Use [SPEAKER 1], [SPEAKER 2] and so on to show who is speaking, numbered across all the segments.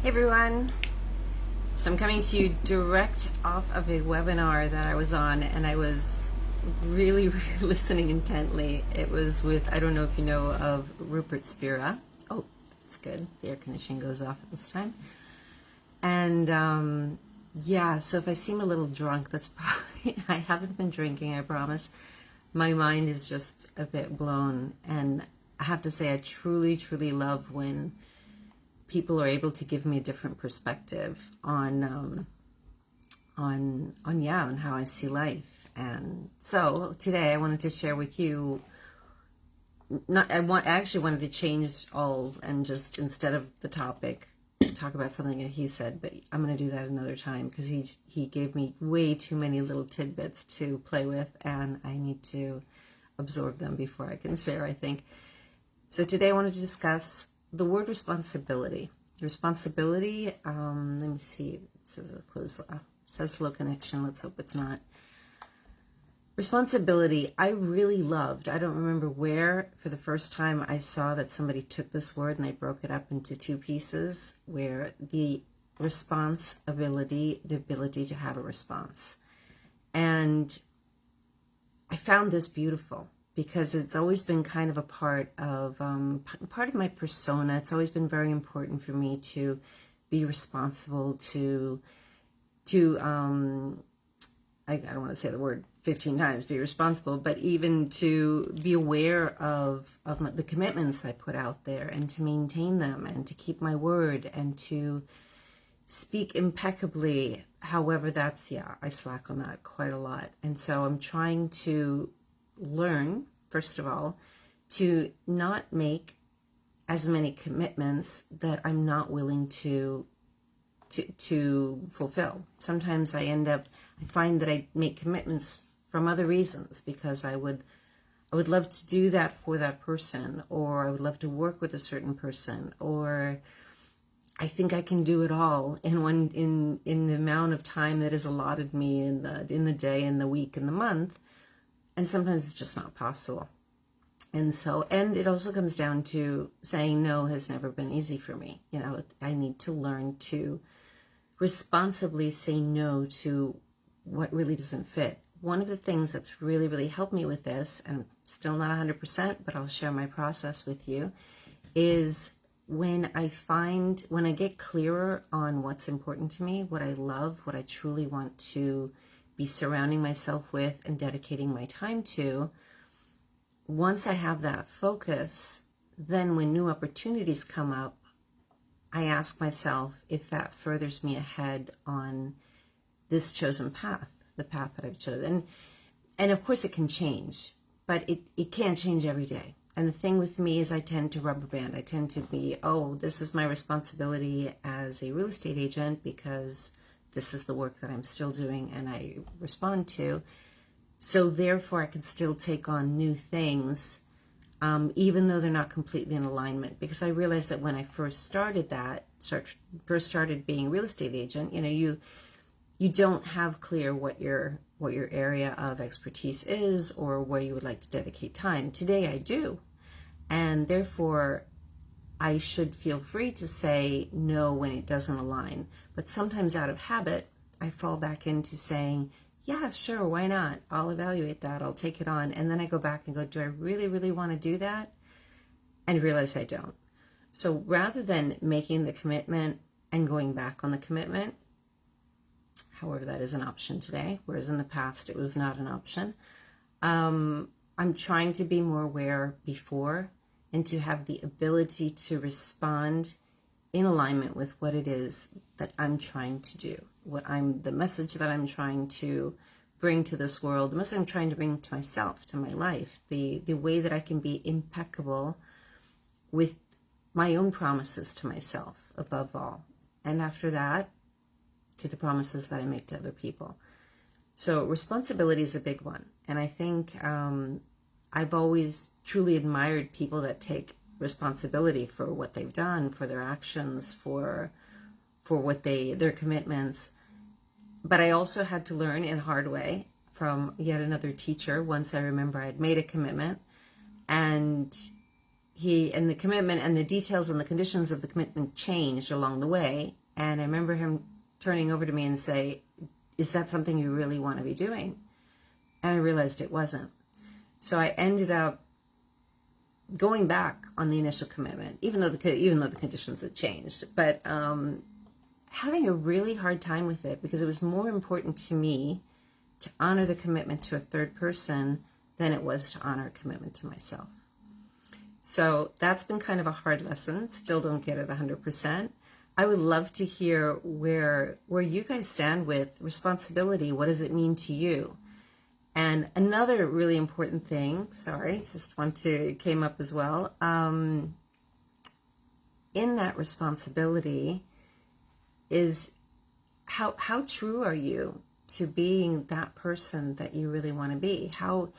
[SPEAKER 1] Hey everyone. So I'm coming to you direct off of a webinar that I was on, and I was really listening intently. It was with, I don't know if you know of Rupert Spira. Oh, that's good. The air conditioning goes off at this time. And yeah, so if I seem a little drunk, that's probably, I haven't been drinking, I promise. My mind is just a bit blown, and I have to say I truly, truly love when people are able to give me a different perspective on how I see life. And so today I wanted to share with you, I actually wanted to change all and just, instead of the topic, talk about something that he said, but I'm going to do that another time because he gave me way too many little tidbits to play with, and I need to absorb them before I can share, I think. So today I wanted to discuss the word responsibility. Responsibility, let me see, it says slow connection, let's hope it's not. Responsibility, I really loved. I don't remember where for the first time I saw that somebody took this word and they broke it up into two pieces, where the responsibility, the ability to have a response. And I found this beautiful, because it's always been kind of a part of my persona. It's always been very important for me to be responsible, to I don't want to say the word 15 times, be responsible, but even to be aware of the commitments I put out there, and to maintain them, and to keep my word, and to speak impeccably. However, I slack on that quite a lot. And so I'm trying to learn, first of all, to not make as many commitments that I'm not willing to fulfill. Sometimes I find that I make commitments from other reasons, because I would love to do that for that person, or I would love to work with a certain person, or I think I can do it all in the amount of time that is allotted me in the day, in the week, in the month. And sometimes it's just not possible. And it also comes down to saying no has never been easy for me. You know, I need to learn to responsibly say no to what really doesn't fit. One of the things that's really, really helped me with this, and I'm still not 100%, but I'll share my process with you, is when I get clearer on what's important to me, what I love, what I truly want to be surrounding myself with and dedicating my time to. Once I have that focus, then when new opportunities come up, I ask myself if that furthers me ahead on this chosen path, the path that I've chosen. And of course it can change, but it can't change every day. And the thing with me is I tend to rubber band. I tend to be, this is my responsibility as a real estate agent, because this is the work that I'm still doing and I respond to. So therefore I can still take on new things, even though they're not completely in alignment. Because I realized that when I first started being a real estate agent, you don't have clear what your area of expertise is, or where you would like to dedicate time. Today I do. And therefore I should feel free to say no when it doesn't align. But sometimes out of habit, I fall back into saying, yeah, sure, why not? I'll evaluate that. I'll take it on. And then I go back and go, do I really, really want to do that? And realize I don't. So rather than making the commitment and going back on the commitment, however, that is an option today, whereas in the past it was not an option, I'm trying to be more aware before, and to have the ability to respond in alignment with what it is that I'm trying to do, the message that I'm trying to bring to this world, the message I'm trying to bring to myself, to my life, the way that I can be impeccable with my own promises to myself above all. And after that, to the promises that I make to other people. So responsibility is a big one. And I think I've always truly admired people that take responsibility for what they've done, for their actions, for their commitments. But I also had to learn in a hard way from yet another teacher. Once I remember I had made a commitment, and and the commitment and the details and the conditions of the commitment changed along the way. And I remember him turning over to me and say, is that something you really want to be doing? And I realized it wasn't. So I ended up going back on the initial commitment, even though the conditions had changed, but having a really hard time with it, because it was more important to me to honor the commitment to a third person than it was to honor a commitment to myself. So that's been kind of a hard lesson. Still don't get it 100%. I would love to hear where you guys stand with responsibility. What does it mean to you? And another really important thing, came up as well. In that responsibility is how true are you to being that person that you really want to be? How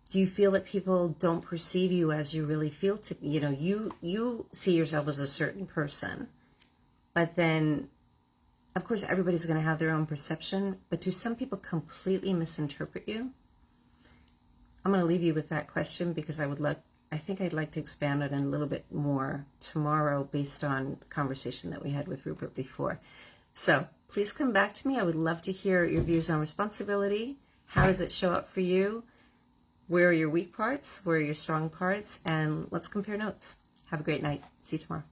[SPEAKER 1] do you feel that people don't perceive you as you really feel to be? You see yourself as a certain person, but then, of course, everybody's going to have their own perception, but do some people completely misinterpret you? I'm going to leave you with that question, because I think I'd like to expand on it a little bit more tomorrow based on the conversation that we had with Rupert before. So please come back to me. I would love to hear your views on responsibility. How does it show up for you? Where are your weak parts? Where are your strong parts? And let's compare notes. Have a great night. See you tomorrow.